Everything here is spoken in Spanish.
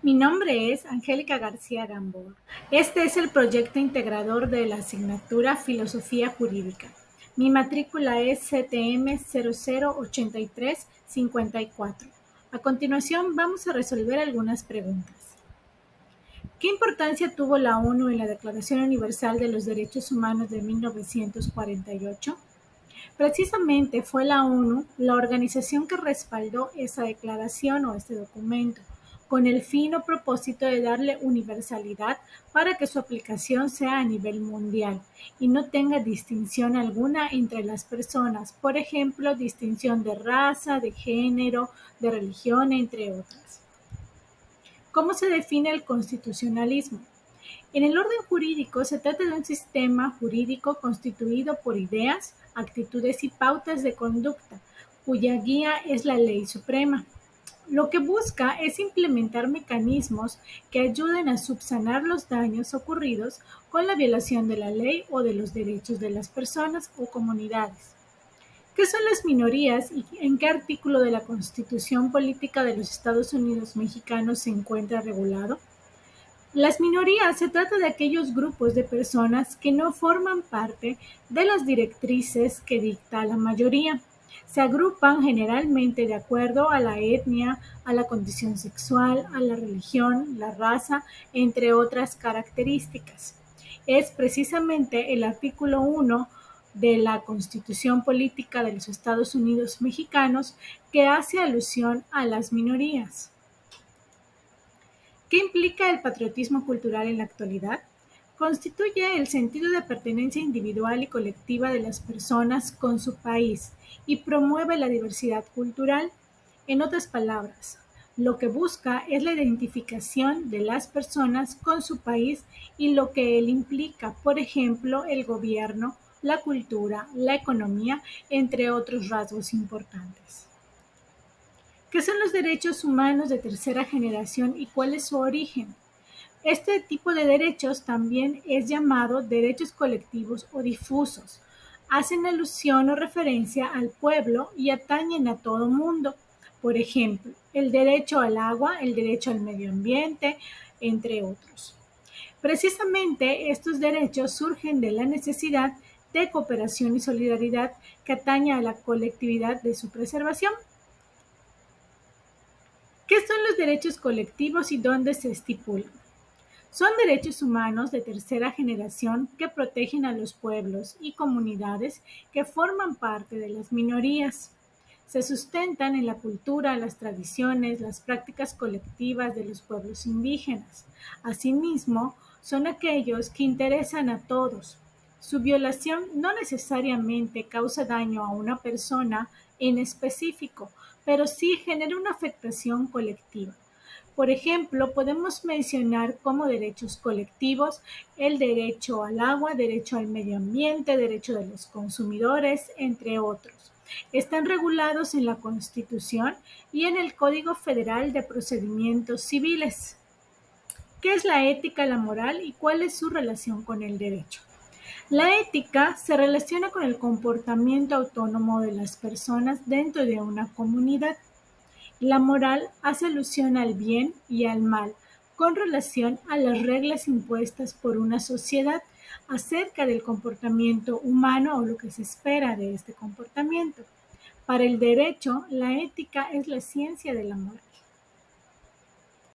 Mi nombre es Angélica García Gamboa. Este es el proyecto integrador de la asignatura Filosofía Jurídica. Mi matrícula es CTM 008354. A continuación vamos a resolver algunas preguntas. ¿Qué importancia tuvo la ONU en la Declaración Universal de los Derechos Humanos de 1948? Precisamente fue la ONU la organización que respaldó esa declaración o este documento, con el fino propósito de darle universalidad para que su aplicación sea a nivel mundial y no tenga distinción alguna entre las personas, por ejemplo, distinción de raza, de género, de religión, entre otras. ¿Cómo se define el constitucionalismo? En el orden jurídico se trata de un sistema jurídico constituido por ideas, actitudes y pautas de conducta, cuya guía es la ley suprema. Lo que busca es implementar mecanismos que ayuden a subsanar los daños ocurridos con la violación de la ley o de los derechos de las personas o comunidades. ¿Qué son las minorías y en qué artículo de la Constitución Política de los Estados Unidos Mexicanos se encuentra regulado? Las minorías se trata de aquellos grupos de personas que no forman parte de las directrices que dicta la mayoría. Se agrupan generalmente de acuerdo a la etnia, a la condición sexual, a la religión, la raza, entre otras características. Es precisamente el artículo 1 de la Constitución Política de los Estados Unidos Mexicanos que hace alusión a las minorías. ¿Qué implica el patriotismo cultural en la actualidad? Constituye el sentido de pertenencia individual y colectiva de las personas con su país y promueve la diversidad cultural. En otras palabras, lo que busca es la identificación de las personas con su país y lo que él implica, por ejemplo, el gobierno, la cultura, la economía, entre otros rasgos importantes. ¿Qué son los derechos humanos de tercera generación y cuál es su origen? Este tipo de derechos también es llamado derechos colectivos o difusos. Hacen alusión o referencia al pueblo y atañen a todo mundo. Por ejemplo, el derecho al agua, el derecho al medio ambiente, entre otros. Precisamente estos derechos surgen de la necesidad de cooperación y solidaridad que atañe a la colectividad de su preservación. ¿Qué son los derechos colectivos y dónde se estipulan? Son derechos humanos de tercera generación que protegen a los pueblos y comunidades que forman parte de las minorías. Se sustentan en la cultura, las tradiciones, las prácticas colectivas de los pueblos indígenas. Asimismo, son aquellos que interesan a todos. Su violación no necesariamente causa daño a una persona en específico, pero sí genera una afectación colectiva. Por ejemplo, podemos mencionar como derechos colectivos el derecho al agua, derecho al medio ambiente, derecho de los consumidores, entre otros. Están regulados en la Constitución y en el Código Federal de Procedimientos Civiles. ¿Qué es la ética, la moral y cuál es su relación con el derecho? La ética se relaciona con el comportamiento autónomo de las personas dentro de una comunidad. La moral hace alusión al bien y al mal con relación a las reglas impuestas por una sociedad acerca del comportamiento humano o lo que se espera de este comportamiento. Para el derecho, la ética es la ciencia del amor.